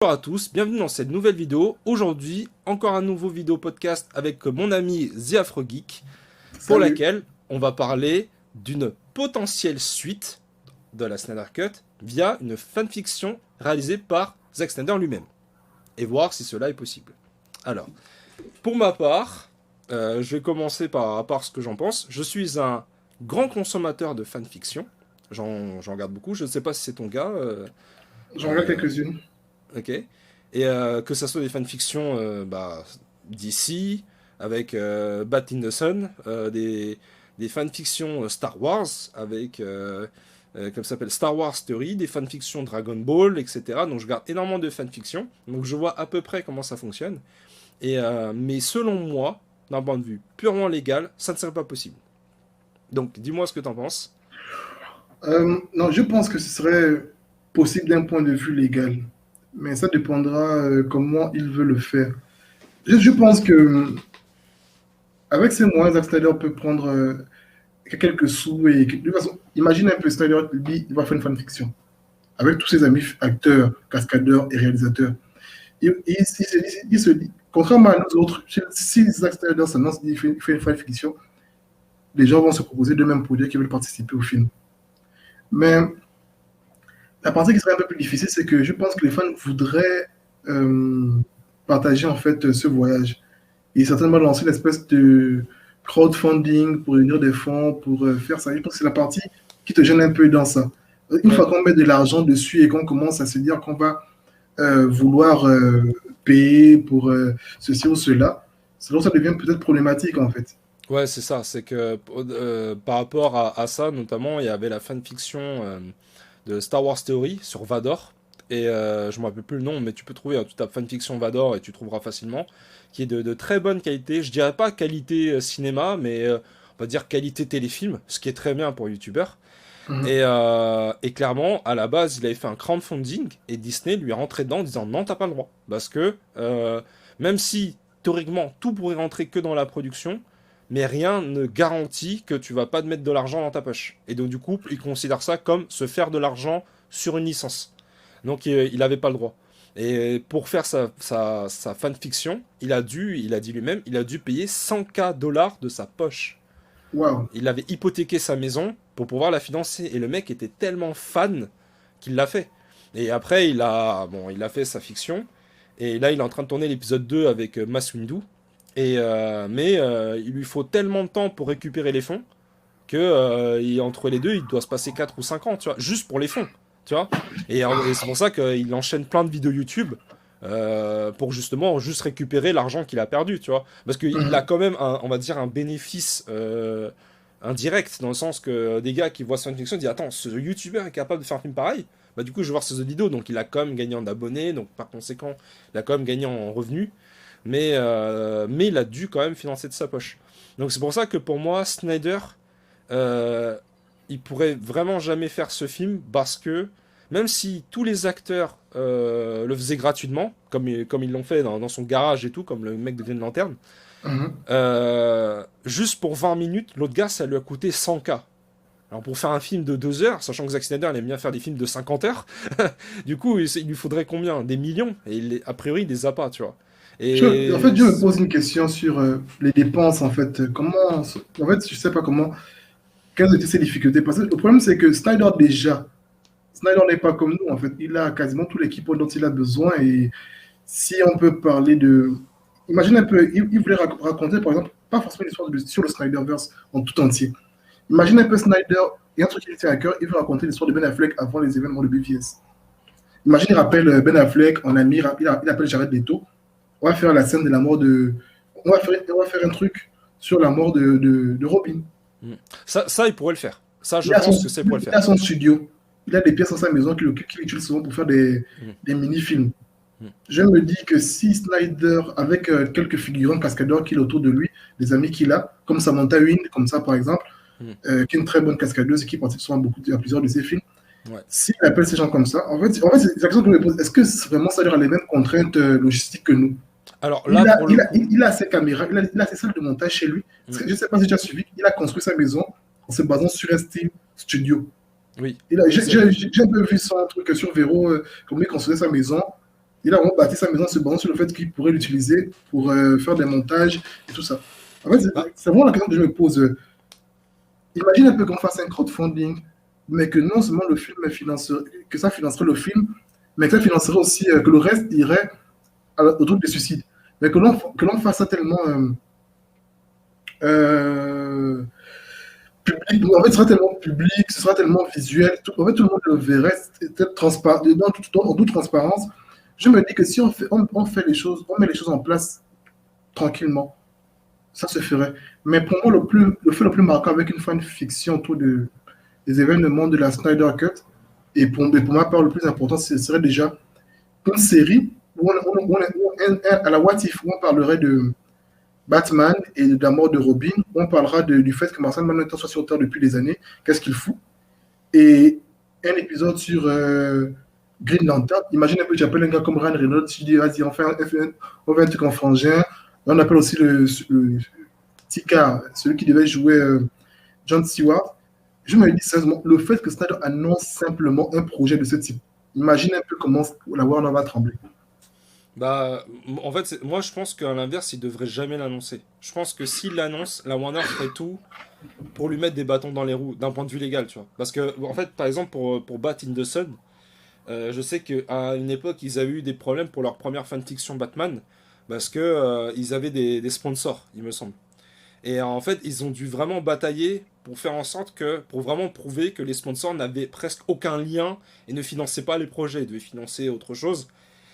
Bonjour à tous, bienvenue dans cette nouvelle vidéo. Aujourd'hui, encore un nouveau vidéo podcast avec mon ami The Afro Geek, pour Salut. laquelle on va parler d'une potentielle suite de la Snyder Cut via une fanfiction réalisée par Zack Snyder lui-même, et voir si cela est possible. Alors, pour ma part, je vais commencer par ce que j'en pense. Je suis un grand consommateur de fanfiction, j'en regarde beaucoup, je ne sais pas si c'est ton cas. J'en regarde Euh, quelques-unes. Ok. Et que ça soit des fanfictions d'ici, avec Bat in the Sun, des fanfictions Star Wars, avec, comme ça s'appelle, Star Wars Theory, des fanfictions Dragon Ball, etc. Donc je garde énormément de fanfictions, donc je vois à peu près comment ça fonctionne. Mais selon moi, d'un point de vue purement légal, ça ne serait pas possible. Donc dis-moi ce que t'en penses. Non, je pense que ce serait possible d'un point de vue légal, mais ça dépendra comment il veut le faire. Je pense que avec ces moyens, Zack Snyder peut prendre quelques sous et de toute façon, imagine un peu Snyder, lui, il va faire une fanfiction avec tous ses amis acteurs, cascadeurs et réalisateurs. Il se dit, contrairement à nous autres, si Zack Snyder s'annonce, il fait une fanfiction, les gens vont se proposer de même produits qui veulent participer au film. Mais la partie qui serait un peu plus difficile, c'est que je pense que les fans voudraient euh, partager en fait ce voyage et certainement lancer une espèce de crowdfunding pour réunir des fonds pour faire ça. Je pense que c'est la partie qui te gêne un peu dans ça. Une Ouais. fois qu'on met de l'argent dessus et qu'on commence à se dire qu'on va vouloir payer pour ceci ou cela, c'est là où ça devient peut-être problématique en fait. Ouais, c'est ça. C'est que par rapport à ça, notamment, il y avait la fanfiction de Star Wars Theory sur Vador. Et je me rappelle plus le nom, mais tu peux trouver, tu tapes fanfiction Vador et tu trouveras facilement, qui est de très bonne qualité. Je dirais pas qualité cinéma, mais on va dire qualité téléfilm, ce qui est très bien pour YouTubeur. Mhm. Et clairement, à la base, il avait fait un crowdfunding et Disney lui est rentré dedans en disant non, t'as pas le droit. Parce que même si théoriquement tout pourrait rentrer que dans la production, mais rien ne garantit que tu vas pas te mettre de l'argent dans ta poche. Et donc du coup, il considère ça comme se faire de l'argent sur une licence. Donc il avait pas le droit. Et pour faire sa fanfiction, il a dit lui-même, il a dû payer 100K dollars de sa poche. Waouh. Il avait hypothéqué sa maison pour pouvoir la financer. Et le mec était tellement fan qu'il l'a fait. Et après, il a fait sa fiction. Et là, il est en train de tourner l'épisode 2 avec Mass Windu. Mais il lui faut tellement de temps pour récupérer les fonds que entre les deux, il doit se passer 4 ou 5 ans, tu vois, juste pour les fonds, tu vois. Et c'est pour ça qu'il enchaîne plein de vidéos YouTube pour justement juste récupérer l'argent qu'il a perdu, tu vois. Parce qu'il a Mhm. quand même, on va dire, un bénéfice indirect, dans le sens que des gars qui voient sa fiction disent attends, ce YouTuber est capable de faire un film pareil. Bah, du coup, je vais voir ses autres vidéos, donc il a quand même gagné en abonnés, donc par conséquent, il a quand même gagné en revenus, mais il a dû quand même financer de sa poche. Donc c'est pour ça que pour moi, Snyder, euh, il pourrait vraiment jamais faire ce film parce que même si tous les acteurs le faisaient gratuitement, comme ils l'ont fait dans son garage et tout, comme le mec de Green Lantern, Mhm. juste pour 20 minutes, l'autre gars, ça lui a coûté 100K. Alors pour faire un film de 2 heures, sachant que Zack Snyder il aime bien faire des films de 50 heures, du coup il lui faudrait combien? Des millions. Et a priori il les a pas, tu vois. En Et fait, je me pose une question sur les dépenses, en fait. En fait, je sais pas comment, quelles étaient ses difficultés. Parce que le problème, c'est que Snyder n'est pas comme nous, en fait. Il a quasiment tout l'équipement dont il a besoin. Et si on peut parler de. Imagine un peu, il voulait raconter, par exemple, pas forcément l'histoire sur le Snyderverse en tout entier. Imagine un peu Snyder, et un truc qui lui tient à cœur, il veut raconter l'histoire de Ben Affleck avant les événements de BVS. Imagine, il rappelle Ben Affleck en ami, il appelle Jared Leto. On va faire la scène de la mort de. On va faire un truc sur la mort de Robin. ça, il pourrait le faire. Ça, je Il a, son, pense que c'est pour le il a faire. son studio. Il a des pièces dans sa maison qu'il utilise souvent pour faire Mm, des mini-films. mm, Je me dis que si Snyder, avec quelques figurants cascadeurs qu'il a autour de lui, des amis qu'il a, comme Samantha Wind, comme ça par exemple, mm. qui est une très bonne cascadeuse et qui participe souvent à plusieurs de ses films, Ouais. s'il appelle ces gens comme ça, en fait c'est la question que je me pose, est-ce que vraiment Snyder a les mêmes contraintes logistiques que nous? Alors là, pour le coup, Il a ses caméras, il a ses salles de montage chez lui. mm, Je ne sais pas si tu as suivi, il a construit sa maison en se basant sur un style studio. oui, J'ai oui, c'est vrai. un peu vu son truc sur Véro, comment il construisait sa maison. Il a vraiment bâti sa maison se basant sur le fait qu'il pourrait l'utiliser pour faire des montages et tout ça. En fait, Bah, c'est vraiment la question que je me pose. Imagine un peu qu'on fasse un crowdfunding, mais que non seulement le film financerait, que ça financerait le film, mais que ça financerait aussi, que le reste irait au truc des suicides. Mais que l'on fasse ça tellement euh, public, en fait, ce sera tellement public, ce sera tellement visuel, en fait, tout le monde le verrait en toute transparence. Je me dis que si on fait les choses, on met les choses en place tranquillement, ça se ferait. Mais pour moi, le fait le plus marquant avec une fiction autour des événements de la Snyder Cut, et pour ma part, le plus important, ce serait déjà une série à la What If, où on parlerait de Batman et de la mort de Robin, où on parlera du fait que Martian Manhunter soit sur Terre depuis des années, qu'est-ce qu'il fout, et un épisode sur Green Lantern. Imagine un peu, j'appelle un gars comme Ryan Reynolds, je dis, vas-y, on fait un truc en frangin. On appelle aussi le Tika, celui qui devait jouer John Stewart. Je me dis sérieusement, le fait que Snyder annonce simplement un projet de ce type, imagine un peu comment la Warner va trembler. En fait, moi je pense qu'à l'inverse, il devrait jamais l'annoncer. Je pense que s'il l'annonce, la Warner ferait tout pour lui mettre des bâtons dans les roues, d'un point de vue légal, tu vois. Parce que, en fait, par exemple, pour Bat in the Sun, je sais qu'à une époque, ils avaient eu des problèmes pour leur première fanfiction Batman, parce que ils avaient des sponsors, il me semble. Et en fait, ils ont dû vraiment batailler pour faire en sorte que, pour vraiment prouver que les sponsors n'avaient presque aucun lien et ne finançaient pas les projets, ils devaient financer autre chose.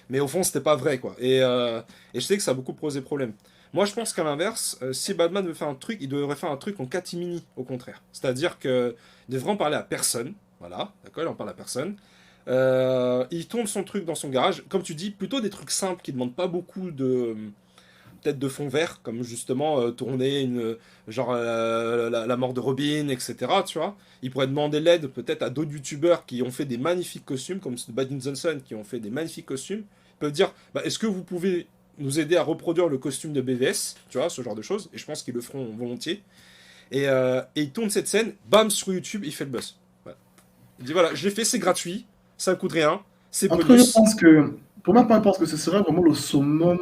Mais au fond, c'était pas vrai, quoi. Et je sais que ça a beaucoup posé problème. Moi, je pense qu'à l'inverse, si Batman veut faire un truc, il devrait faire un truc en catimini, au contraire. C'est-à-dire que il devrait en parler à personne. Voilà, d'accord, il en parle à personne. Il tourne son truc dans son garage. Comme tu dis, plutôt des trucs simples qui demandent pas beaucoup de peut-être de fond vert, comme justement tourner genre la mort de Robin, etc. Tu vois, il pourrait demander l'aide peut-être à d'autres youtubeurs qui ont fait des magnifiques costumes, comme Bad Johnson qui ont fait des magnifiques costumes. Ils peuvent dire, bah, est-ce que vous pouvez nous aider à reproduire le costume de BVS, tu vois, ce genre de choses. Et je pense qu'ils le feront volontiers. Et il tourne cette scène, bam, sur YouTube, il fait le buzz. Voilà. Il dit voilà, je l'ai fait, c'est gratuit, ça ne coûte rien, c'est En tout cas, je bonus. pense que, pour ma part, je pense que ce serait vraiment le summum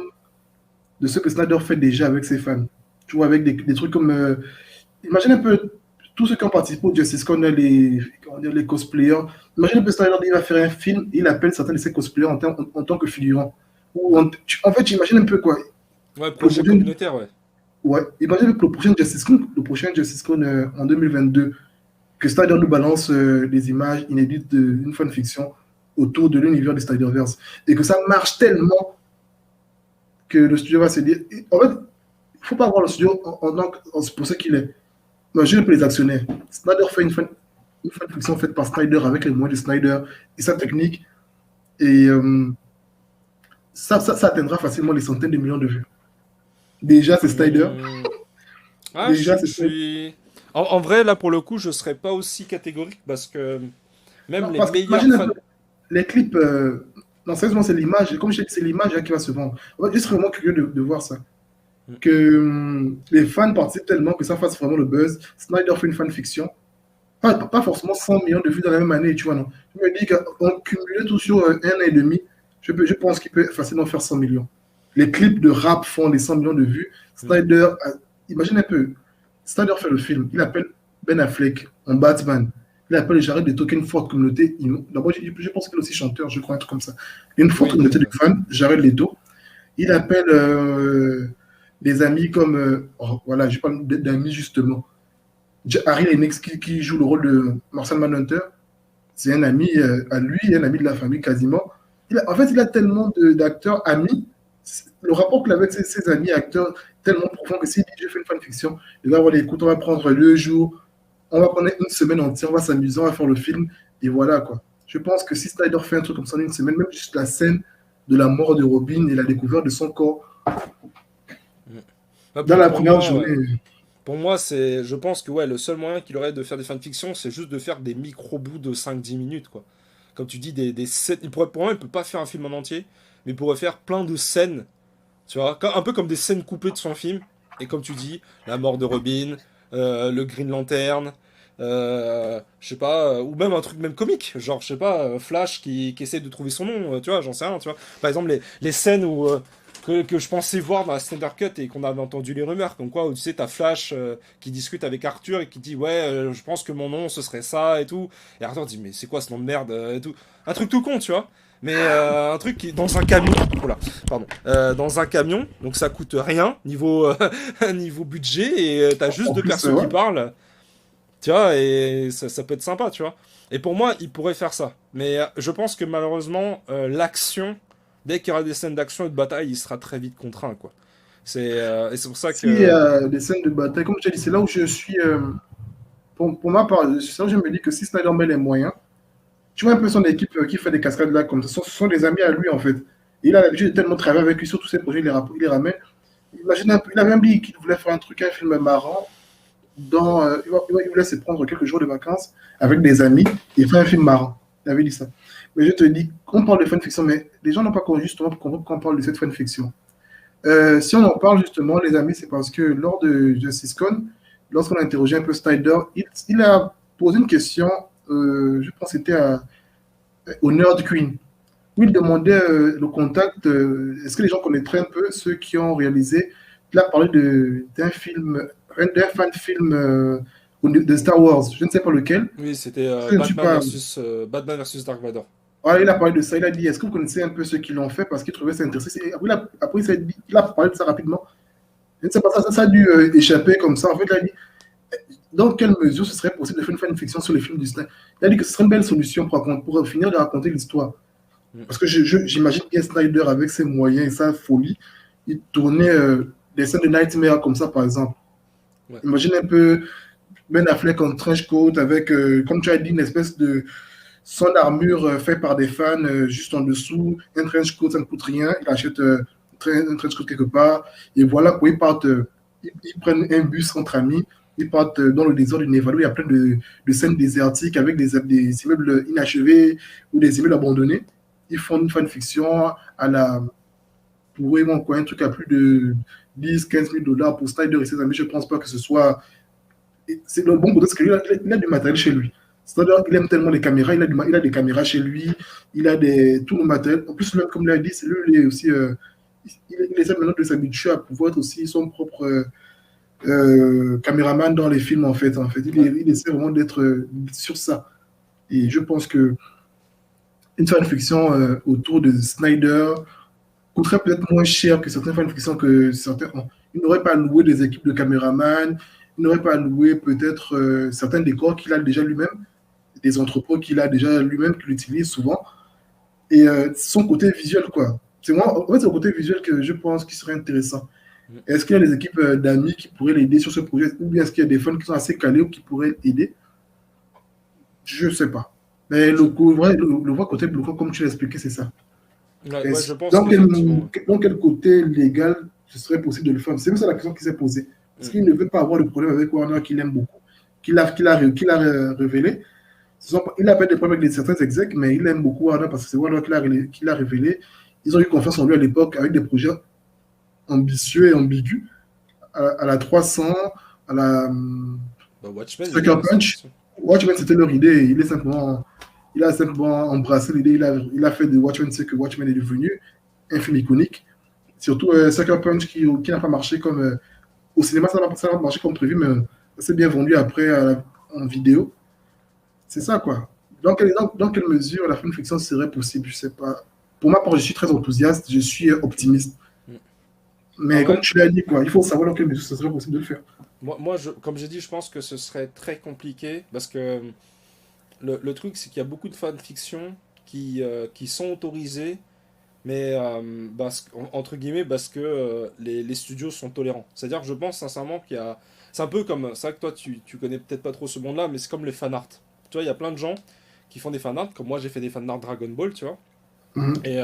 de ce que Snyder fait déjà avec ses fans. Tu vois, avec des trucs comme. Imagine un peu tous ceux qui ont participé au Justice Con, comment dire, les cosplayers. Imagine un peu Snyder, il va faire un film, il appelle certains de ses cosplayers en tant que figurants. En fait, j'imagine un peu quoi. Ouais, Le projet prochain, communautaire, ouais. ouais, imagine que le prochain Justice Con en 2022, que Snyder nous balance des images inédites d'une fanfiction autour de l'univers de Snyderverse. Et que ça marche tellement que le studio va se dire. En fait, il ne faut pas voir le studio pour ce qu'il est. Imagine un peu les actionnaires. Snyder fait une fanfiction faite par Snyder avec les moyens de Snyder et sa technique. Et ça atteindra facilement les centaines de millions de vues. Déjà, c'est Snyder. Hmm. Ah, Déjà, je c'est Snyder. suis. En vrai, là, pour le coup, je serais pas aussi catégorique parce que même Non, les parce meilleurs qu'imagine un fans. peu les clips. Non, sérieusement, c'est l'image. Comme je dis, c'est l'image qui va se vendre. En fait, je serais vraiment curieux de voir ça. Hmm. Que les fans participent tellement que ça fasse vraiment le buzz. Snyder fait une fanfiction. Pas forcément 100 millions de vues dans la même année, tu vois, non. Je me dis qu'en cumulé tout sur un an et demi, je pense qu'il peut facilement faire 100 millions. Les clips de rap font les 100 millions de vues. Hmm. Imagine un peu, Snyder fait le film, il appelle Ben Affleck en Batman, il appelle Jared de Token Forte Communauté. D'abord, je pense qu'il est aussi chanteur, je crois, un truc comme ça. Une forte Oui, communauté de fans, Jared Leto. Il appelle des amis comme, voilà, je parle d'amis justement. Harry Lennox qui joue le rôle de Marcel Manhunter, c'est un ami à lui, un ami de la famille quasiment. En fait, il a tellement d'acteurs amis. Le rapport qu'il a avec ses amis acteurs tellement profond que s'il dit je fais une fanfiction, il va voilà, écoute, on va prendre 2 jours, on va prendre une semaine entière, on va s'amuser, on va faire le film, et voilà quoi. Je pense que si Snyder fait un truc comme ça en une semaine, même juste la scène de la mort de Robin et la découverte de son corps hmm. Bah, dans la pour première moi, ouais. journée. Pour moi, je pense que ouais, le seul moyen qu'il aurait de faire des fanfictions, c'est juste de faire des micro-bouts de 5-10 minutes, quoi. Comme tu dis, des scènes. Pour moi, il peut pas faire un film en entier, mais il pourrait faire plein de scènes, tu vois, un peu comme des scènes coupées de son film. Et comme tu dis, la mort de Robin, le Green Lantern, Je sais pas, ou même un truc même comique, genre, je sais pas, Flash qui essaie de trouver son nom, tu vois, j'en sais rien, tu vois. Par exemple, les scènes où, que je pensais voir dans la Snyder Cut et qu'on avait entendu les rumeurs, comme quoi, où tu sais, t'as Flash qui discute avec Arthur et qui dit, ouais, je pense que mon nom, ce serait ça et tout. Et Arthur dit, mais c'est quoi ce nom de merde et tout. Un truc tout con, tu vois. Mais un truc qui, dans un camion, oula, pardon, dans un camion, donc ça coûte rien niveau, niveau budget et t'as juste En deux plus, persos ouais. qui parlent. Tu vois, et ça peut être sympa, tu vois. Et pour moi, il pourrait faire ça. Mais je pense que malheureusement, l'action, dès qu'il y aura des scènes d'action et de bataille, il sera très vite contraint, quoi. Et c'est pour ça S'il y que... a des scènes de bataille, comme tu as dit, c'est là où je suis. Pour ma part, c'est là où je me dis que si Snyder met les moyens, tu vois un peu son équipe qui fait des cascades là comme ça, ce sont des amis à lui en fait. Et il a l'habitude de tellement travailler avec lui sur tous ses projets, il les ramène. Imagine un peu, il a même dit qu'il voulait faire un truc, un film marrant, il voulait se prendre quelques jours de vacances avec des amis et faire un film marrant. Il avait dit ça. Mais je te dis, on parle de fanfiction, mais les gens n'ont pas compris justement quand on parle de cette fanfiction. Si on en parle justement, les amis, c'est parce que lors de JusticeCon, lorsqu'on a interrogé un peu Snyder, il a posé une question, je pense que c'était au Nerd Queen, où il demandait le contact, est-ce que les gens connaîtraient un peu ceux qui ont réalisé, il a parlé d'un film, d'un fan film de Star Wars, je ne sais pas lequel. Oui, c'était Je ne suis pas. Batman versus Dark Vador. Voilà, il a parlé de ça, il a dit, est-ce que vous connaissez un peu ceux qui l'ont fait parce qu'il trouvait ça intéressant. Et après, il a parlé de ça rapidement. Je ne sais pas, ça a dû échapper comme ça. En fait, il a dit, dans quelle mesure ce serait possible de faire une fanfiction sur les films du Snyder. Il a dit que ce serait une belle solution pour finir de raconter l'histoire. Mm. Parce que j'imagine bien Snyder avec ses moyens et sa folie, il tournait des scènes de Nightmare comme ça, par exemple. Ouais. Imagine un peu Ben Affleck en trench coat avec, comme tu as dit, une espèce de son armure faite par des fans juste en dessous, un trench coat, ça ne coûte rien, il achète un trench coat quelque part, et voilà quoi, ils prennent un bus entre amis, ils partent dans le désert du Nevada, où il y a plein de scènes désertiques avec des immeubles inachevés ou des immeubles abandonnés. Ils font une fanfiction à la pour eux, quoi, un truc à plus de 10 000 $, 15 000 pour Snyder et ses amis. Je ne pense pas que ce soit. C'est le bon côté, parce qu'il a du matériel chez lui. C'est-à-dire qu'il aime tellement les caméras, il a des caméras chez lui, il a tout le matériel. En plus, même comme il a dit, c'est lui, il est aussi. Il essaie maintenant de s'habituer à pouvoir être aussi son propre caméraman dans les films, en fait. Ouais. Il essaie vraiment d'être sur ça. Et je pense que une fanfiction autour de Snyder, coûterait peut-être moins cher que certaines fanfictions que certains. Il n'aurait pas loué des équipes de caméraman, il n'aurait pas loué peut-être certains décors qu'il a déjà lui-même, des entrepôts qu'il a déjà lui-même, qu'il utilise souvent. Et son côté visuel, quoi. C'est moi, en fait, c'est le côté visuel que je pense qui serait intéressant. Mm. Est-ce qu'il y a des équipes d'amis qui pourraient l'aider sur ce projet, ou bien est-ce qu'il y a des fans qui sont assez calés ou qui pourraient aider? Je ne sais pas. Mais Je... le vrai côté bloquant, comme tu l'as expliqué, c'est ça. Ouais, ouais, je pense Dans qu'effectivement. dans quel côté légal ce serait possible de le faire? C'est même ça la question qui s'est posée. Parce Mm. qu'il ne veut pas avoir de problème avec Warner qu'il aime beaucoup, qu'il a révélé. Il a pas de problème avec certains execs, mais il aime beaucoup Warner parce que c'est Warner qui l'a révélé. Ils ont eu confiance en lui à l'époque avec des projets ambitieux et ambigus. À la 300, à la Bah, Watchmen, il Sucker avait ça Punch. aussi. Watchmen, c'était leur idée. Il a simplement embrassé l'idée. Il a fait de Watchmen ce que Watchmen est devenu, un film iconique. Surtout Sucker Punch qui n'a pas marché comme. Au cinéma, ça n'a pas marché comme prévu, mais ça s'est bien vendu après en vidéo. C'est ça, quoi. Dans quelle mesure la fiction serait possible? Je sais pas. Pour ma part, je suis très enthousiaste, je suis optimiste. Mm. En Mais comme vrai, tu l'as dit, quoi, il faut savoir dans quelle mesure ce serait possible de le faire. comme j'ai dit, je pense que ce serait très compliqué parce que le truc, c'est qu'il y a beaucoup de fanfictions qui sont autorisées, mais entre guillemets, parce que les studios sont tolérants. C'est-à-dire que je pense sincèrement qu'il y a. C'est un peu comme. C'est vrai que toi, tu connais peut-être pas trop ce monde-là, mais c'est comme les fanarts. Tu vois, il y a plein de gens qui font des fanarts, comme moi j'ai fait des fanarts Dragon Ball, tu vois. Mhm. Et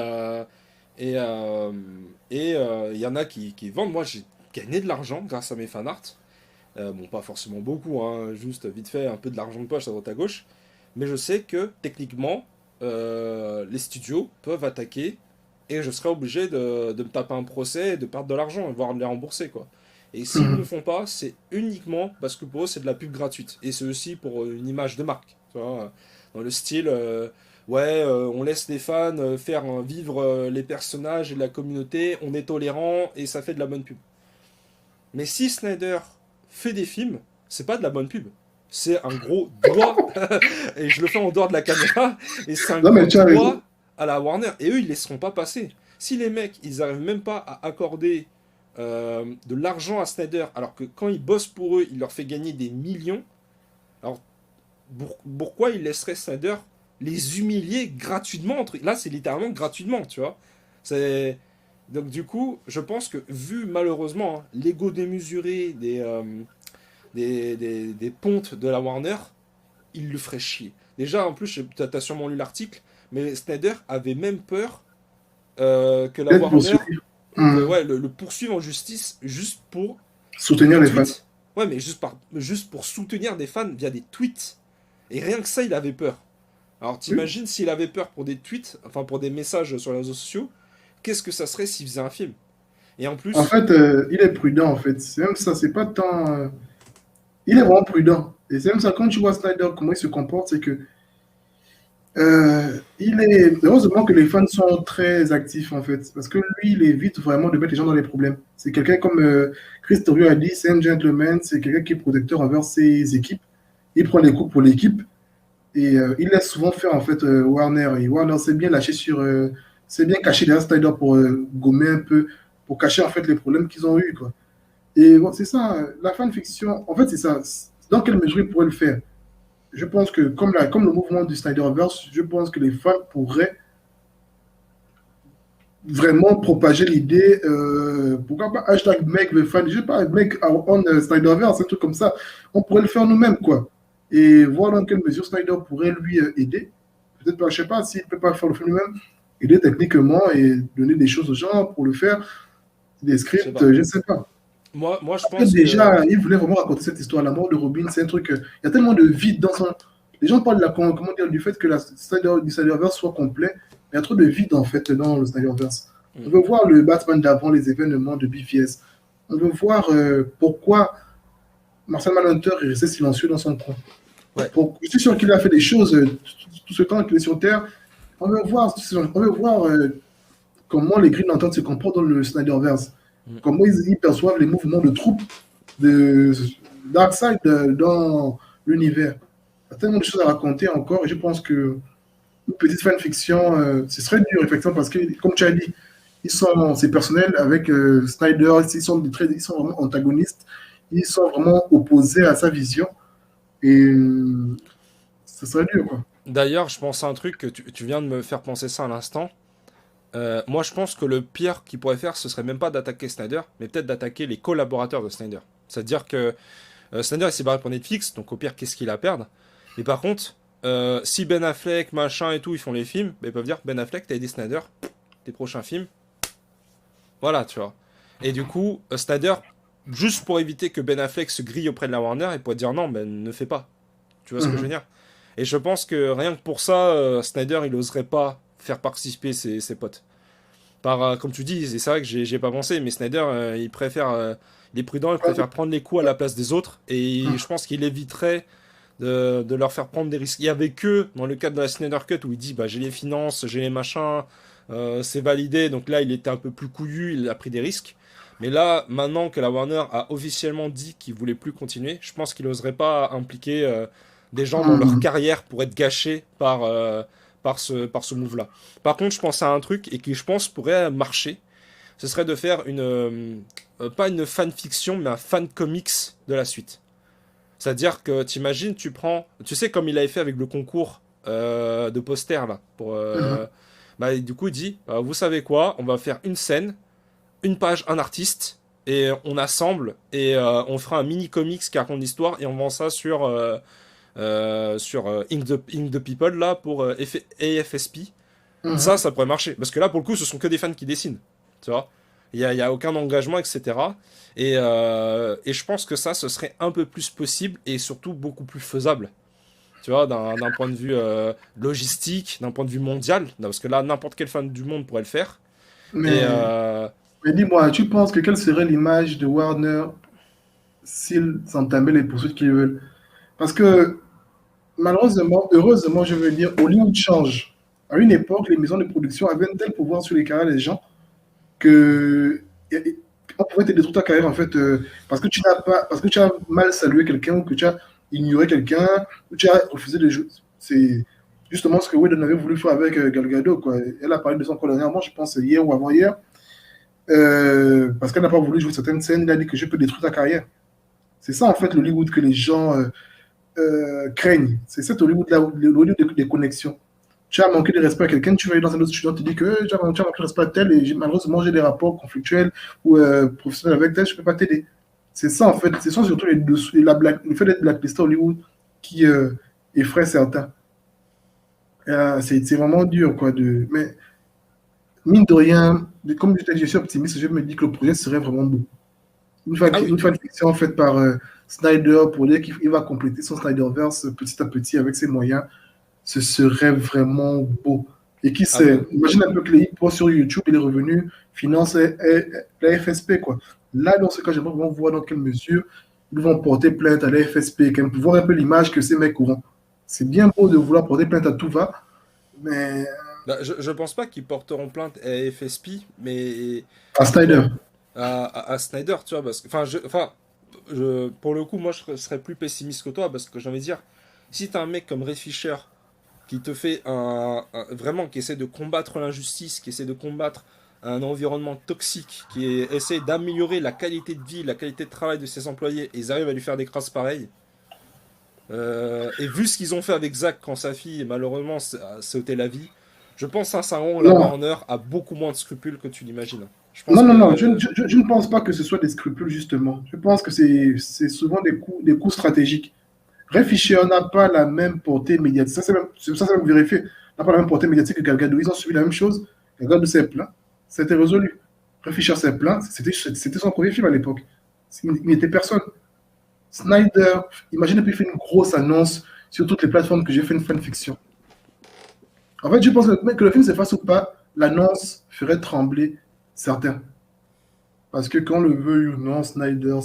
et euh, il y en a qui vendent. Moi, j'ai gagné de l'argent grâce à mes fanarts. Bon, pas forcément beaucoup, hein, juste vite fait un peu de l'argent de poche à droite à gauche. Mais je sais que techniquement, les studios peuvent attaquer et je serais obligé de me taper un procès et de perdre de l'argent, voire de les rembourser, quoi. Et s'ils ne le Mhm. font pas, c'est uniquement parce que pour eux, c'est de la pub gratuite. Et c'est aussi pour une image de marque. Tu vois, dans le style, ouais, on laisse les fans faire vivre les personnages et la communauté, on est tolérant et ça fait de la bonne pub. Mais si Snyder fait des films, c'est pas de la bonne pub. C'est un gros doigt, et je le fais en dehors de la caméra, et c'est un Non, gros mais tu as raison. doigt à la Warner. Et eux, ils laisseront pas passer. Si les mecs, ils arrivent même pas à accorder de l'argent à Snyder, alors que quand ils bossent pour eux, il leur fait gagner des millions, alors pourquoi ils laisseraient Snyder les humilier gratuitement là, c'est littéralement gratuitement, tu vois. C'est. Donc du coup, je pense que vu malheureusement l'ego démesuré des pontes de la Warner, il le ferait chier. Déjà, en plus, t'as sûrement lu l'article, mais Snyder avait même peur que la Peut-être Warner poursuivre. Mhm. ouais, le poursuive en justice juste pour Soutenir des les fans. tweets. Ouais, mais juste pour soutenir des fans via des tweets. Et rien que ça, il avait peur. Alors Oui. t'imagines s'il avait peur pour des tweets, enfin pour des messages sur les réseaux sociaux, qu'est-ce que ça serait s'il faisait un film? Et en En plus, fait, il est prudent, en fait. C'est même ça, c'est pas tant. Il est vraiment prudent. Et c'est même ça, quand tu vois Snyder, comment il se comporte, c'est que il est. Heureusement que les fans sont très actifs, en fait. Parce que lui, il évite vraiment de mettre les gens dans les problèmes. C'est quelqu'un, comme Chris Terrio a dit, c'est un gentleman, c'est quelqu'un qui est protecteur envers ses équipes. Il prend les coups pour l'équipe. Et il laisse souvent faire, en fait, Warner. Et Warner s'est bien lâché sur. C'est bien caché derrière Snyder pour gommer un peu, pour cacher, en fait, les problèmes qu'ils ont eu, quoi. Et bon, c'est ça, la fanfiction, en fait, c'est ça. Dans quelle mesure ils pourraient le faire? Je pense que, comme le mouvement du Snyderverse, je pense que les fans pourraient vraiment propager l'idée. Pourquoi pas hashtag make the fan, je sais pas, make our own Snyderverse, un truc comme ça. On pourrait le faire nous-mêmes, quoi. Et voir dans quelle mesure Snyder pourrait lui aider. Peut-être pas, je sais pas, s'il ne peut pas faire le film lui-même, aider techniquement et donner des choses aux gens pour le faire, des je sais scripts, pas. je ne sais pas. Moi je Après, pense que. déjà, il voulait vraiment raconter cette histoire. La mort de Robin, c'est un truc. Il y a tellement de vide dans son. Les gens parlent de comment dire, du fait que du Snyderverse soit complet. Mais il y a trop de vide, en fait, dans le Snyderverse. On Hmm, veut voir le Batman d'avant les événements de BVS. On veut voir pourquoi Marcel Manhunter est resté silencieux dans son coin. ouais, Je suis sûr qu'il a fait des choses tout ce temps qu'il est sur Terre. On veut voir comment les Green Lanterns se comportent dans le Snyderverse. hmm, Comment ils perçoivent les mouvements de troupes de Darkseid dans l'univers. Il y a tellement de choses à raconter encore et je pense que une petite fanfiction, ce serait dur effectivement parce que, comme tu as dit, c'est personnel avec Snyder, ils sont vraiment antagonistes, ils sont vraiment opposés à sa vision et ce serait dur quoi. d'ailleurs, je pense à un truc que tu viens de me faire penser ça à l'instant. Moi, je pense que le pire qu'il pourrait faire, ce serait même pas d'attaquer Snyder, mais peut-être d'attaquer les collaborateurs de Snyder. C'est-à-dire que Snyder il s'est barré pour Netflix, donc au pire, qu'est-ce qu'il a à perdre? Mais par contre, si Ben Affleck, machin et tout, ils font les films, bah, ils peuvent dire Ben Affleck, t'as aidé Snyder, tes prochains films, voilà, tu vois. Et du coup, Snyder, juste pour éviter que Ben Affleck se grille auprès de la Warner, il pourrait dire non, ben ne fais pas. Tu vois ce que je veux Mhm. dire? Et je pense que rien que pour ça, Snyder, il oserait pas faire participer ses potes. Comme tu dis, c'est vrai que j'y ai pas pensé, mais Snyder, il est prudent, il préfère prendre les coups à la place des autres, et je pense qu'il éviterait de leur faire prendre des risques. Il y avait que dans le cadre de la Snyder Cut où il dit, bah j'ai les finances, j'ai les machins, c'est validé, donc là il était un peu plus couillu, il a pris des risques. Mais là, maintenant que la Warner a officiellement dit qu'il voulait plus continuer, je pense qu'il n'oserait pas impliquer des gens dont leur Mhm. carrière pourrait être gâchée par ce move-là. Par contre, je pense à un truc et qui, je pense, pourrait marcher. Ce serait de faire pas une fanfiction, mais un fan comics de la suite. C'est-à-dire que t'imagines, tu sais comme il avait fait avec le concours de posters là, Mhm. bah, et du coup il dit, bah, vous savez quoi, on va faire une scène, une page, un artiste, et on assemble et on fera un mini comics qui raconte l'histoire et on vend ça sur Ink the People là pour AFSP. Mhm. Ça pourrait marcher parce que là pour le coup ce sont que des fans qui dessinent, tu vois. Il y a aucun engagement, etc. Et je pense que ça, ce serait un peu plus possible et surtout beaucoup plus faisable. Tu vois, d'un point de vue logistique, d'un point de vue mondial, parce que là, n'importe quel fan du monde pourrait le faire. Et Mais dis-moi, tu penses que quelle serait l'image de Warner? s'ils entamaient les poursuites qu'ils veulent. Parce que malheureusement, heureusement, je veux dire, Hollywood change. À une époque, les maisons de production avaient un tel pouvoir sur les carrières des gens que on pouvait te détruire ta carrière en fait parce que tu n'as pas, parce que tu as mal salué quelqu'un ou que tu as ignoré quelqu'un ou tu as refusé de jouer. C'est justement ce que Whedon avait voulu faire avec Gal Gadot, quoi. Elle a parlé de son corps dernièrement, je pense hier ou avant-hier, parce qu'elle n'a pas voulu jouer certaines scènes. Il a dit que je peux détruire ta carrière. C'est ça en fait l'Hollywood que les gens craignent. C'est cet Hollywood-là, l'Hollywood des connexions. Tu as manqué de respect à quelqu'un, tu vas aller dans un autre studio, tu dis que tu as manqué de respect à tel, et malheureusement j'ai des rapports conflictuels ou professionnels avec tel, je ne peux pas t'aider. C'est ça en fait, ce sont surtout les dessous, le fait d'être blacklisté à Hollywood qui effraie certains. C'est vraiment dur, quoi. Mais mine de rien, comme je suis optimiste, je me dis que le projet serait vraiment beau. Ah oui. Une fan fiction faite par Snyder pour dire qu'il va compléter son Snyderverse petit à petit avec ses moyens, ce serait vraiment beau. Et qui Ah bah, sait, imagine un peu que les hip sur YouTube et les revenus financent la FSP, quoi. Là, dans ce cas, j'aimerais vraiment voir dans quelle mesure ils vont porter plainte à la FSP, quand même, pour voir un peu l'image que ces mecs auront. C'est bien beau de vouloir porter plainte à tout va, mais bah, je pense pas qu'ils porteront plainte à FSP, mais à Snyder. à Snyder, tu vois, parce que, pour le coup, moi, je serais plus pessimiste que toi, parce que j'ai envie de dire, si t'as un mec comme Ray Fisher qui te fait vraiment, qui essaie de combattre l'injustice, qui essaie de combattre un environnement toxique, essaie d'améliorer la qualité de vie, la qualité de travail de ses employés, et ils arrivent à lui faire des crasses pareilles. Et vu ce qu'ils ont fait avec Zach quand sa fille, malheureusement, a sauté la vie, je pense sincèrement la Non, Warner a beaucoup moins de scrupules que tu l'imagines. Je pense non, non, non, que je ne pense pas que ce soit des scrupules, justement. Je pense que c'est souvent des coups stratégiques. Ray Fisher n'a pas la même portée médiatique. Ça, c'est même vérifié. N'a pas la même portée médiatique que Gal Gadot. Ils ont suivi la même chose. Gal Gadot s'est plaint. C'était résolu. Ray Fisher s'est plaint. C'était son premier film à l'époque. Il n'était personne. Snyder, imaginez, puis il fait une grosse annonce sur toutes les plateformes que j'ai fait une fanfiction. En fait, je pense que le film se fasse ou pas, l'annonce ferait trembler certains. Parce que qu'on le veuille ou non, Snyder,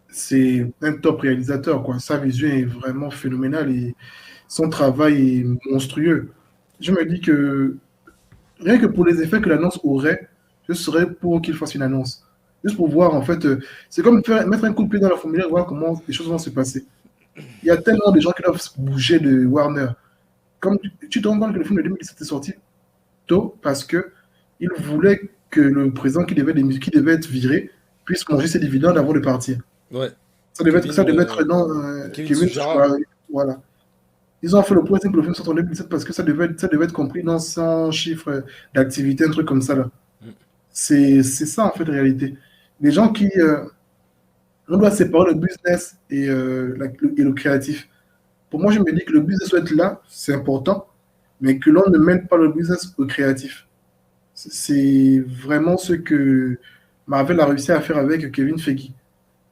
c'est un top réalisateur, quoi. Sa vision est vraiment phénoménale et son travail est monstrueux. Je me dis que rien que pour les effets que l'annonce aurait, je serais pour qu'il fasse une annonce. Juste pour voir, en fait, c'est comme mettre un coup de pied dans la formulaire et voir comment les choses vont se passer. Il y a tellement de gens qui doivent bouger de Warner. Comme tu te rends compte que le film de 2017 est sorti tôt parce que il voulait que le président qui devait être viré puisse manger ses dividendes avant de partir. ouais, Ça devait être non, Kevin Kevin, je Sugera. crois, voilà. Ils ont fait le point que le film sorte en 2017 parce que ça devait être compris dans son chiffre d'activité, un truc comme ça là. Mm. C'est ça en fait la réalité. Les gens qui on doit séparer le business et le créatif. Pour moi, je me dis que le business doit être là, c'est important, mais que l'on ne mène pas le business au créatif. C'est vraiment ce que Marvel a réussi à faire avec Kevin Feige.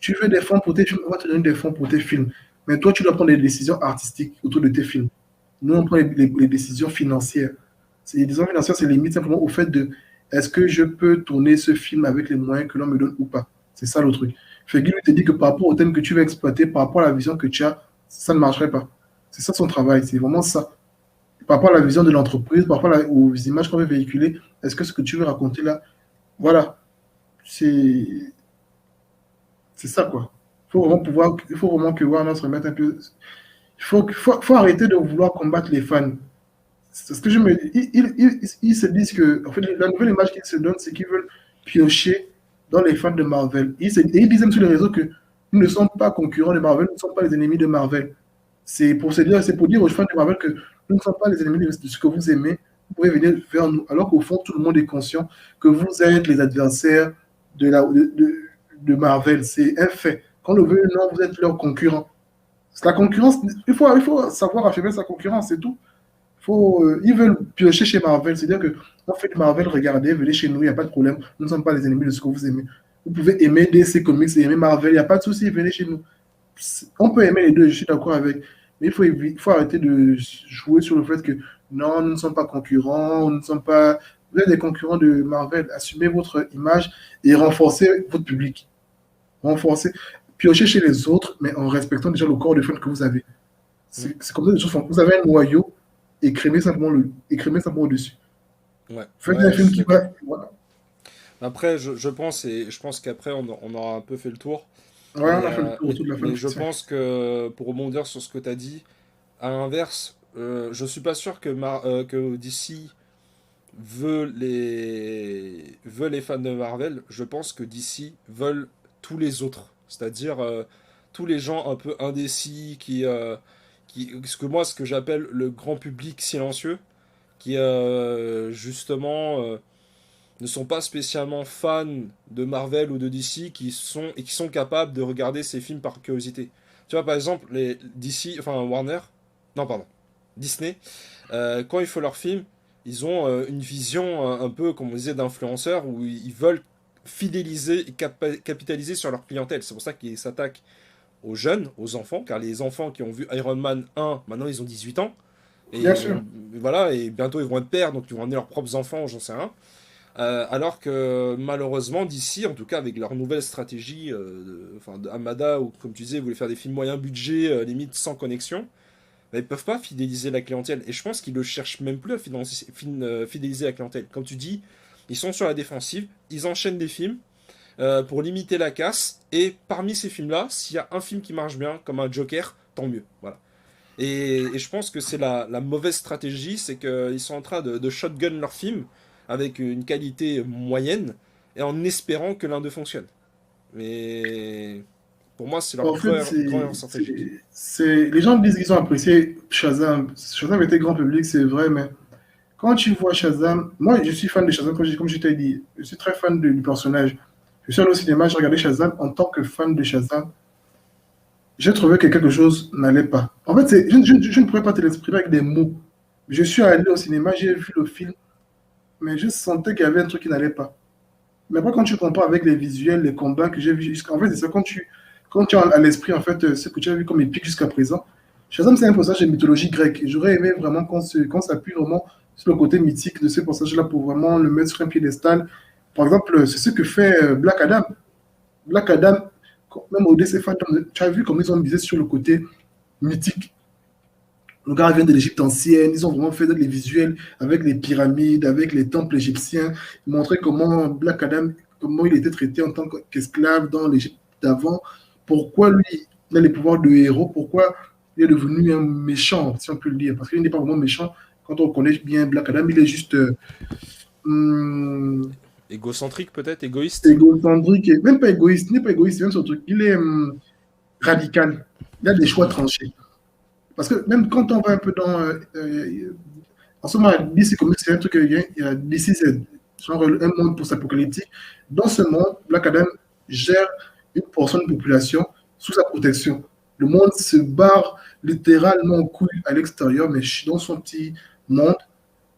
Tu veux des fonds pour tes films, on va te donner des fonds pour tes films. Mais toi, tu dois prendre des décisions artistiques autour de tes films. Nous, on prend les décisions financières. Les décisions financières, c'est limite simplement au fait de est-ce que je peux tourner ce film avec les moyens que l'on me donne ou pas. C'est ça le truc. Feige lui te dit que par rapport au thème que tu veux exploiter, par rapport à la vision que tu as, ça ne marcherait pas. C'est ça son travail, c'est vraiment ça. Par rapport à la vision de l'entreprise, par rapport aux images qu'on veut véhiculer, est-ce que ce que tu veux raconter là, voilà, c'est c'est ça quoi. Il faut vraiment que Warner se remette un peu. Faut arrêter de vouloir combattre les fans. C'est ce que je me dis. Ils se disent que, en fait, la nouvelle image qu'ils se donnent, c'est qu'ils veulent piocher dans les fans de Marvel. Et ils disent même sur les réseaux que nous ne sommes pas concurrents de Marvel, nous ne sommes pas les ennemis de Marvel. C'est pour dire aux fans de Marvel que nous ne sommes pas les ennemis de ce que vous aimez. Vous pouvez venir vers nous. Alors qu'au fond, tout le monde est conscient que vous êtes les adversaires de Marvel. C'est un fait. Quand on le veut, non, vous êtes leurs concurrents. La concurrence, il faut savoir affaiblir sa concurrence, c'est tout. Ils veulent piocher chez Marvel, c'est-à-dire que on fait de Marvel, regardez, venez chez nous, il n'y a pas de problème. Nous ne sommes pas les ennemis de ce que vous aimez. Vous pouvez aimer DC Comics et aimer Marvel, il n'y a pas de souci, venez chez nous. On peut aimer les deux, je suis d'accord avec. Mais il faut arrêter de jouer sur le fait que non, nous ne sommes pas concurrents, nous ne sommes pas. Vous êtes des concurrents de Marvel. Assumez votre image et renforcez votre public. renforcer, piocher chez les autres, mais en respectant déjà le corps de fan que vous avez. Mm. C'est comme ça que les choses font. Vous avez un noyau, écrémez simplement au-dessus. Ouais, Faites un ouais, je film suis qui d'accord. va. Voilà. Après, je pense qu'après, on aura un peu fait le tour. Ouais, on a fait le tour autour de la Mais je fanfiction. pense que, pour rebondir sur ce que tu as dit, à l'inverse, je suis pas sûr que DC veut les fans de Marvel. Je pense que DC veulent tous les autres. C'est-à-dire tous les gens un peu indécis ce que j'appelle le grand public silencieux, qui justement ne sont pas spécialement fans de Marvel ou de DC, qui sont capables de regarder ces films par curiosité. Tu vois, par exemple, les DC, enfin Warner, non, pardon, Disney, quand ils font leurs films, ils ont une vision un peu, comme on disait, d'influenceurs, où ils veulent fidéliser et capitaliser sur leur clientèle. C'est pour ça qu'ils s'attaquent aux jeunes, aux enfants, car les enfants qui ont vu Iron Man 1, maintenant ils ont 18 ans, Bien et sûr. voilà, et bientôt ils vont être pères, donc ils vont amener leurs propres enfants, j'en sais rien. Alors que malheureusement, d'ici, en tout cas avec leur nouvelle stratégie, enfin de Hamada, ou comme tu disais, ils voulaient faire des films moyen budget, limite sans connexion, bah, ils peuvent pas fidéliser la clientèle. Et je pense qu'ils ne cherchent même plus à fidéliser la clientèle. Comme tu dis, ils sont sur la défensive, ils enchaînent des films pour limiter la casse. Et parmi ces films-là, s'il y a un film qui marche bien, comme un Joker, tant mieux. Voilà. Et je pense que c'est la mauvaise stratégie, c'est qu'ils sont en train de shotgun leur film avec une qualité moyenne et en espérant que l'un d'eux fonctionne. Mais pour moi, c'est leur En fait, grande erreur stratégique. les gens disent qu'ils ont apprécié Shazam. Shazam était grand public, c'est vrai, mais quand tu vois Shazam, moi je suis fan de Shazam, comme je t'ai dit, je suis très fan du personnage. Je suis allé au cinéma, j'ai regardé Shazam en tant que fan de Shazam. J'ai trouvé que quelque chose n'allait pas. En fait, je ne pourrais pas te l'exprimer avec des mots. Je suis allé au cinéma, j'ai vu le film, mais je sentais qu'il y avait un truc qui n'allait pas. Mais pas quand tu compares avec les visuels, les combats que j'ai vus jusqu'à. En fait, c'est ça, quand tu as à l'esprit, en fait, ce que tu as vu comme épique jusqu'à présent. Shazam, c'est un personnage de mythologie grecque. J'aurais aimé vraiment qu'on s'appuie vraiment sur le côté mythique de ce personnage-là pour vraiment le mettre sur un piédestal. Par exemple, c'est ce que fait Black Adam. Black Adam, même au DC Fandom, tu as vu comment ils ont misé sur le côté mythique. Le gars vient de l'Égypte ancienne, ils ont vraiment fait les visuels avec les pyramides, avec les temples égyptiens, ils montraient comment Black Adam, comment il était traité en tant qu'esclave dans l'Égypte d'avant, pourquoi lui, il a les pouvoirs de héros, pourquoi il est devenu un méchant, si on peut le dire, parce qu'il n'est pas vraiment méchant. Quand on connaît bien Black Adam, il est juste hum, Égocentrique peut-être, égoïste. égocentrique, même pas égoïste, il n'est pas égoïste, c'est même son truc, il est radical, il a des choix Mhm. tranchés. Parce que même quand on va un peu dans en ce moment, DC Comics, c'est un truc, il y a DC, c'est genre un monde post-apocalyptique. Dans ce monde, Black Adam gère une portion de population sous sa protection. Le monde se barre littéralement en couille à l'extérieur, mais dans son petit monde,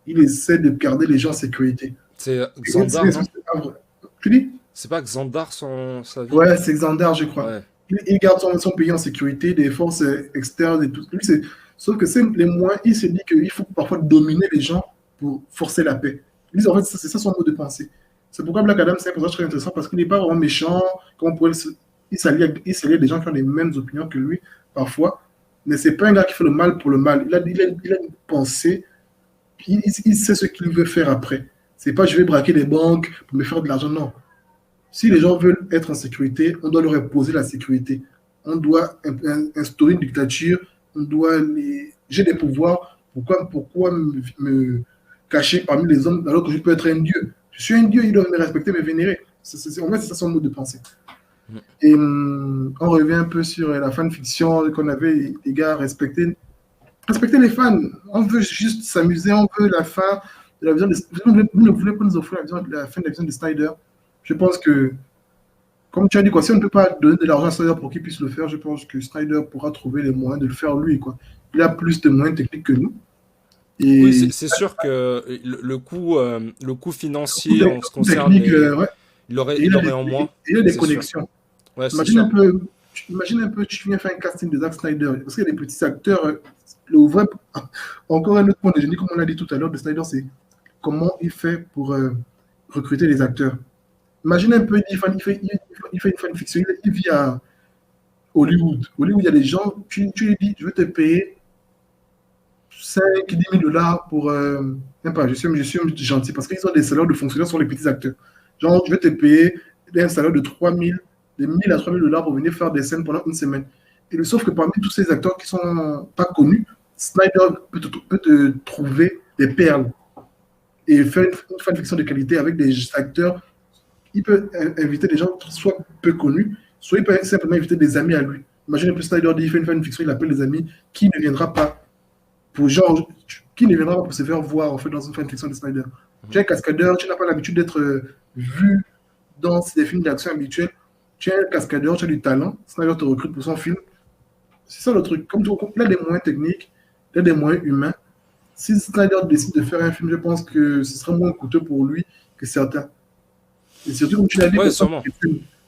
il essaie de garder les gens en sécurité. C'est Et donc, Xandar, non? pas vrai. Tu dis? C'est pas Xandar sa ville? Ouais, c'est Xandar, je crois. Ouais. Il garde son pays en sécurité, des forces externes et tout. Lui, sauf que c'est les moins, il se dit qu'il faut parfois dominer les gens pour forcer la paix. Lui, en fait, c'est ça son mode de pensée. C'est pourquoi Black Adam, c'est un personnage très intéressant parce qu'il n'est pas vraiment méchant. Comme on pourrait il s'allie à des gens qui ont les mêmes opinions que lui, parfois. Mais c'est pas un gars qui fait le mal pour le mal. Il a une pensée, il sait ce qu'il veut faire après. C'est pas je vais braquer des banques pour me faire de l'argent, non. Si les gens veulent être en sécurité, on doit leur imposer la sécurité. On doit instaurer une dictature. On doit les. J'ai des pouvoirs. Pourquoi me cacher parmi les hommes alors que je peux être un dieu? Je suis un dieu, ils doivent me respecter, me vénérer. En fait, c'est ça son mode de pensée. Mhm. Et on revient un peu sur la fanfiction qu'on avait, les gars, respecter les fans. On veut juste s'amuser, on veut la fin de la vision de. Vous ne voulez pas nous offrir la fin de la vision de Snyder. Je pense que comme tu as dit, quoi, si on ne peut pas donner de l'argent à Snyder pour qu'il puisse le faire, je pense que Snyder pourra trouver les moyens de le faire lui. Quoi. Il a plus de moyens techniques que nous. Oui, Et c'est sûr que le coût financier le en ce qui coup concerne technique, ouais. Et il aurait en moins, il a des c'est sûr. connexions. Ouais, c'est Imagine un sûr. peu, imagine un peu, tu viens faire un casting de Zack Snyder. Parce qu'il y a des petits acteurs. Le vrai, encore un autre point de génie, comme on l'a dit tout à l'heure, de Snyder, c'est comment il fait pour recruter les acteurs. Imagine un peu, il fait une fanfiction, il vit à Hollywood. Hollywood, il y a des gens, tu lui dis, je vais te payer 5 10 000 $ pour. Même pas, je suis gentil parce qu'ils ont des salaires de fonctionnaires sur les petits acteurs. Genre, je vais te payer un salaire de 3 000, de 1 000 à 3 000 $ pour venir faire des scènes pendant une semaine. Sauf que parmi tous ces acteurs qui sont pas connus, Snyder peut te trouver des perles et faire une fanfiction de qualité avec des acteurs. Il peut inviter des gens soit peu connus, soit il peut simplement inviter des amis à lui. Imagine un peu Snyder dit, il fait une fanfiction, il appelle des amis qui ne viendra pas pour genre, qui ne viendra pas pour se faire voir en fait dans une fanfiction de Snyder. Tu es un cascadeur, tu n'as pas l'habitude d'être vu dans des films d'action habituels. Tu es un cascadeur, tu as du talent. Snyder te recrute pour son film. C'est ça le truc. Comme il a des moyens techniques, il a des moyens humains. Si Snyder décide de faire un film, je pense que ce sera moins coûteux pour lui que certains. Et surtout, comme tu l'as dit, Ouais, sûrement.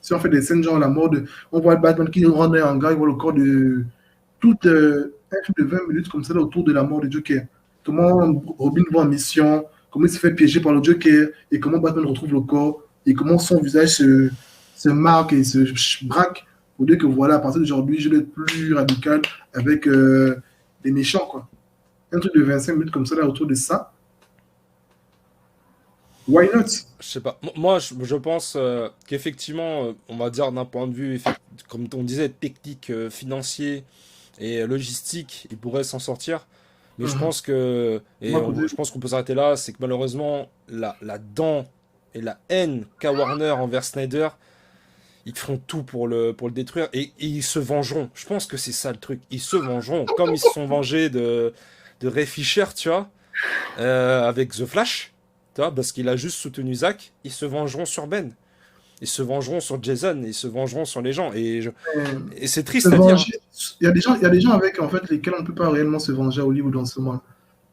si on fait des scènes genre la mort de. On voit Batman qui rentre en gars, il voit le corps de. Tout un film de 20 minutes comme ça autour de la mort de Joker. Comment Robin va en mission, comment il se fait piéger par le Joker, et comment Batman retrouve le corps, et comment son visage se marque et se braque pour dire que voilà, à partir d'aujourd'hui, je vais être plus radical avec les méchants, quoi. Un truc de 25 minutes comme ça là autour de ça. Why not? Je sais pas. Moi, je pense qu'effectivement, on va dire d'un point de vue, comme on disait, technique, financier et logistique, il pourrait s'en sortir. Mais je pense que, et je pense qu'on peut s'arrêter là, c'est que malheureusement, la dent et la haine qu'a Warner envers Snyder, ils feront tout pour le détruire et ils se vengeront. Je pense que c'est ça le truc. Ils se vengeront. Comme ils se sont vengés de Ray Fisher, tu vois, avec The Flash, tu vois, parce qu'il a juste soutenu Zack. Ils se vengeront sur Ben. Ils se vengeront sur Jason. Ils se vengeront sur les gens. Et c'est Se triste à dire, hein. venger. Il y a des gens avec en fait lesquels on ne peut pas réellement se venger à Hollywood en ce moment.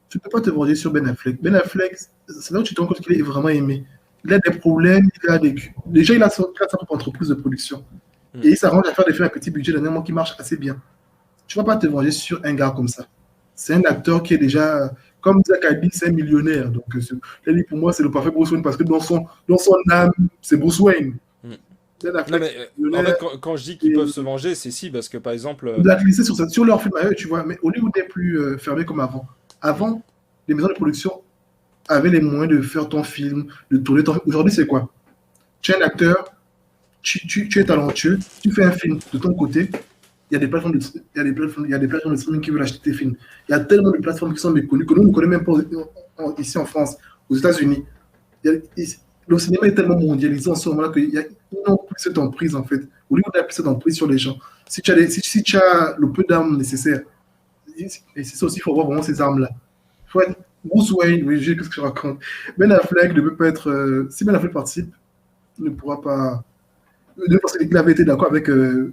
Tu ne peux pas te venger sur Ben Affleck. Ben Affleck, c'est là où tu te rends compte qu'il est vraiment aimé. Il a des problèmes, déjà il a sa propre entreprise de production. Hmm. Et il s'arrange à faire des films à petit budget dernièrement qui marchent assez bien. Tu ne vas pas te venger sur un gars comme ça. C'est un acteur qui est déjà, comme Zach a dit, c'est un millionnaire. Donc pour moi, c'est le parfait Bruce Wayne parce que dans son âme, c'est Bruce Wayne. Hmm. Ben Non, Affleck, mais c'est un en fait, millionnaire. quand je dis qu'ils Et peuvent se venger, c'est si, parce que par exemple, blacklisté sur leur film à eux, tu vois. Mais Hollywood n'est plus fermé comme avant. Avant, les maisons de production avaient les moyens de faire ton film, de tourner ton film. Aujourd'hui, c'est quoi? Tu es un acteur, tu es talentueux, tu fais un film de ton côté, il y a des plateformes de streaming qui veulent acheter tes films. Il y a tellement de plateformes qui sont méconnues que nous ne connaissons même pas ici en France, aux États-Unis. Le cinéma est tellement mondialisé en ce moment-là qu'ils n'ont plus cette emprise en fait. Au lieu d'avoir plus cette emprise sur les gens, si tu as le peu d'armes nécessaires, et c'est ça aussi, il faut avoir vraiment ces armes-là. Il faut être Bruce Wayne, oui, qu'est-ce que je raconte? Ben Affleck ne peut pas être. Si Ben Affleck participe, il ne pourra pas. Parce qu'il avait été d'accord avec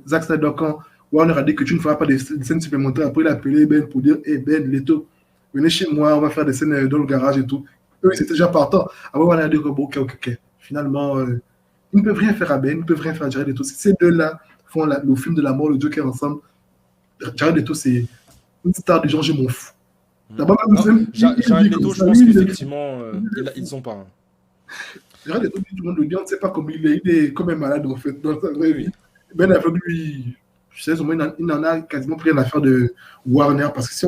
Zack Snyder quand Warner a dit que tu ne feras pas des scènes supplémentaires. Après, il a appelé Ben pour dire hey Ben, Leto, venez chez moi, on va faire des scènes dans le garage et tout. Eux, ils étaient déjà partants. Après, Warner a dit bon, ok. Finalement, ils ne peuvent rien faire à Ben, ils ne peuvent rien faire à Jared Leto. Ces deux-là font le film de la mort, le Joker ensemble. Jared Leto, c'est une star du genre, je m'en fous. D'abord, non, Jared dit comme Leto, je ça, pense lui, qu'effectivement, ils sont pas, hein. Jared Leto, tout le monde le dit, on ne sait pas comment il est comme un malade en fait dans sa vraie Oui, vie. oui. Ben Affleck, lui, je sais, il n'en a quasiment plus rien à faire de Warner parce que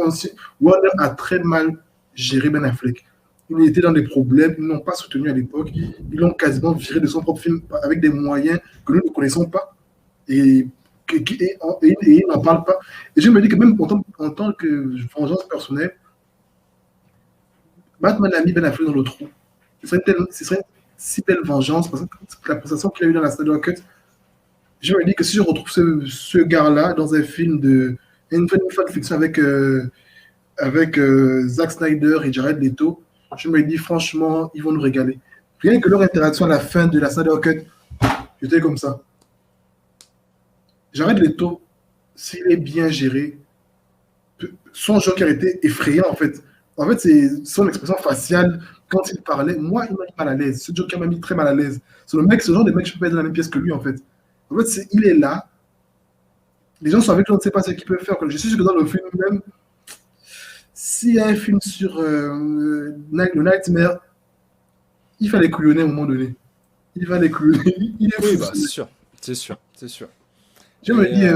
Warner a très mal géré Ben Affleck. Il était dans des problèmes, ils n'ont pas soutenu à l'époque, ils l'ont quasiment viré de son propre film avec des moyens que nous ne connaissons pas et il n'en parle pas. Et je me dis que même en tant que vengeance personnelle, Batman a mis Ben Affleck dans le trou. Ce serait une si belle vengeance parce que la prestation qu'il a eu dans la Snyder Cut, je me dis que si je retrouve ce gars-là dans un film une fiction avec Zack Snyder et Jared Leto, je me dis franchement, ils vont nous régaler. Rien que leur interaction à la fin de la Snyder Cut, j'étais comme ça. Jared Leto, s'il est bien géré, son Joker était effrayant en fait. En fait, c'est son expression faciale quand il parlait. Moi, il m'a mis mal à l'aise. Ce Joker m'a mis très mal à l'aise. C'est ce genre de mec, je peux pas être dans la même pièce que lui en fait. En fait, il est là. Les gens sont avec lui, on ne sait pas ce qu'il peut faire. Je suis sûr que dans le film même, s'il y a un film sur le Nightmare, il fallait couillonner à un moment donné. il va les clouer. Il est Oui, fou. bah, c'est sûr. C'est sûr. C'est sûr. Je me Et dis,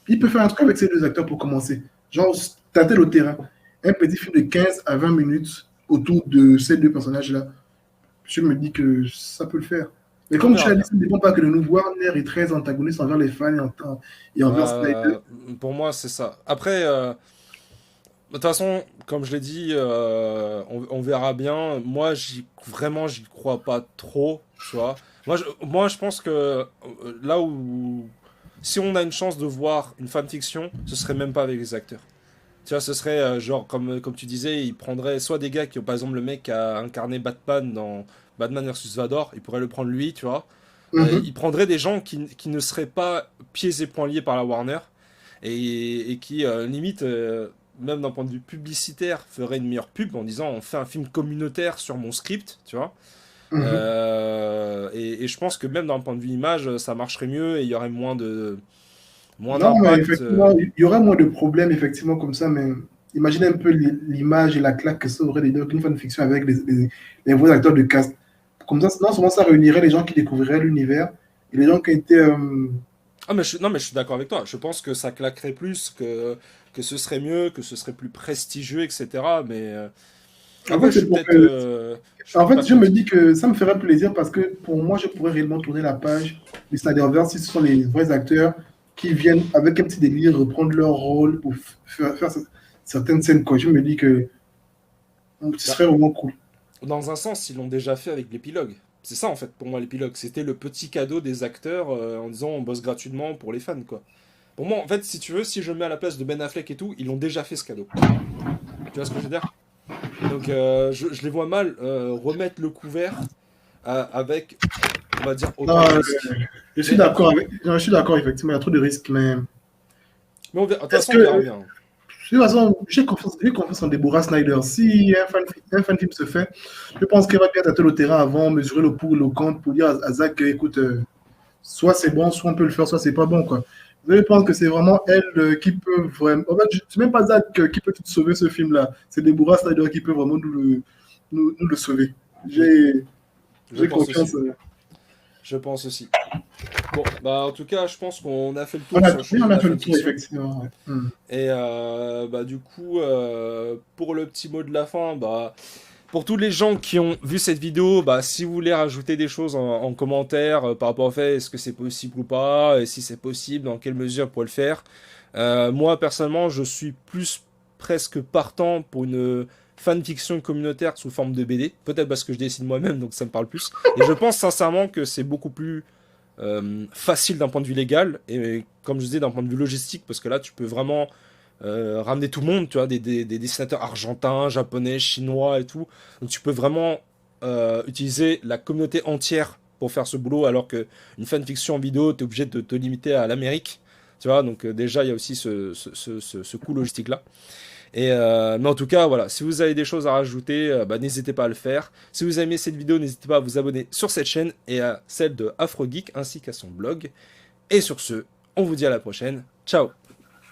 il peut faire un truc avec ces deux acteurs pour commencer. Genre, tâter le terrain. Un petit film de 15 à 20 minutes autour de ces deux personnages-là. Je me dis que ça peut le faire. Mais on comme tu verra as dit, bien. ça ne dépend pas que le nouveau Warner est très antagoniste envers les fans et envers Snyder. Bah, pour moi, c'est ça. Après, de toute façon, comme je l'ai dit, on verra bien. Moi, vraiment, j'y crois pas trop, tu vois. Moi, je pense que là où, si on a une chance de voir une fanfiction, ce serait même pas avec les acteurs. Tu vois, ce serait genre, comme tu disais, il prendrait soit des gars qui ont, par exemple, le mec qui a incarné Batman dans Batman versus Vador, il pourrait le prendre lui, tu vois. Mhm. Il prendrait des gens qui ne seraient pas pieds et poings liés par la Warner et qui, limite, même d'un point de vue publicitaire, ferait une meilleure pub en disant on fait un film communautaire sur mon script, tu vois. Mhm. Et je pense que même d'un point de vue image, ça marcherait mieux et il y aurait moins Non, mais d'impact. effectivement, il y aura moins de problèmes, effectivement, comme ça, mais imaginez un peu l'image et la claque que ça aurait des qu'une fanfiction avec les vrais acteurs de cast. Comme ça, non seulement ça réunirait les gens qui découvriraient l'univers et les gens qui étaient. Ah, non, mais je suis d'accord avec toi. Je pense que ça claquerait plus, que ce serait mieux, que ce serait plus prestigieux, etc. Mais En après, fait, je c'est suis pour peut-être. que. Je suis En peut-être pas fait, je me contre. dis que ça me ferait plaisir parce que pour moi, je pourrais réellement tourner la page du Snyderverse si ce sont les vrais acteurs qui viennent avec un petit délire reprendre leur rôle pour faire certaines scènes. Quoi. Je me dis que ce Bah, serait vraiment cool. dans un sens, ils l'ont déjà fait avec l'épilogue. C'est ça, en fait, pour moi, l'épilogue. C'était le petit cadeau des acteurs en disant on bosse gratuitement pour les fans, quoi. Pour moi, en fait, si tu veux, si je me mets à la place de Ben Affleck et tout, ils l'ont déjà fait ce cadeau. Tu vois ce que je veux dire? Donc, je les vois mal remettre le couvert avec, on va dire, Non, autant de risques. je suis Mais après, d'accord je suis d'accord, effectivement, il y a trop de risques, mais de toute est-ce façon, on verra que, bien. de toute façon, j'ai confiance en Deborah Snyder. Si un fan film se fait, je pense qu'elle va bien tâter le terrain avant, mesurer le pour et le contre pour dire à Zach, écoute, soit c'est bon, soit on peut le faire, soit c'est pas bon, quoi. Je pense que c'est vraiment elle qui peut vraiment. En fait, c'est même pas Zach qui peut tout sauver ce film-là. C'est Deborah Snyder qui peut vraiment nous le sauver. Mm. J'ai Je j'ai pense aussi. confiance. Je pense aussi. Bon, bah en tout cas, je pense qu'on a fait le On tour a, sur le oui, sujet on de a la fait le tour, fanfiction. effectivement. Ouais. Et bah du coup, pour le petit mot de la fin, bah pour tous les gens qui ont vu cette vidéo, bah si vous voulez rajouter des choses en commentaire par rapport au fait est-ce que c'est possible ou pas, et si c'est possible, dans quelle mesure pour le faire. Moi personnellement, je suis plus presque partant pour une fanfiction communautaire sous forme de BD. Peut-être parce que je dessine moi-même, donc ça me parle plus. Et je pense sincèrement que c'est beaucoup plus facile d'un point de vue légal et comme je disais d'un point de vue logistique parce que là tu peux vraiment ramener tout le monde, tu vois, des dessinateurs argentins, japonais, chinois et tout. Donc tu peux vraiment utiliser la communauté entière pour faire ce boulot alors que une fanfiction en vidéo t'es obligé de te limiter à l'Amérique, tu vois. Donc déjà il y a aussi ce coût logistique là. Mais en tout cas, voilà, si vous avez des choses à rajouter, bah, n'hésitez pas à le faire. Si vous avez aimé cette vidéo, n'hésitez pas à vous abonner sur cette chaîne et à celle de AfroGeek ainsi qu'à son blog. Et sur ce, on vous dit à la prochaine. Ciao!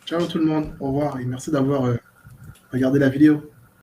Ciao tout le monde, au revoir et merci d'avoir regardé la vidéo.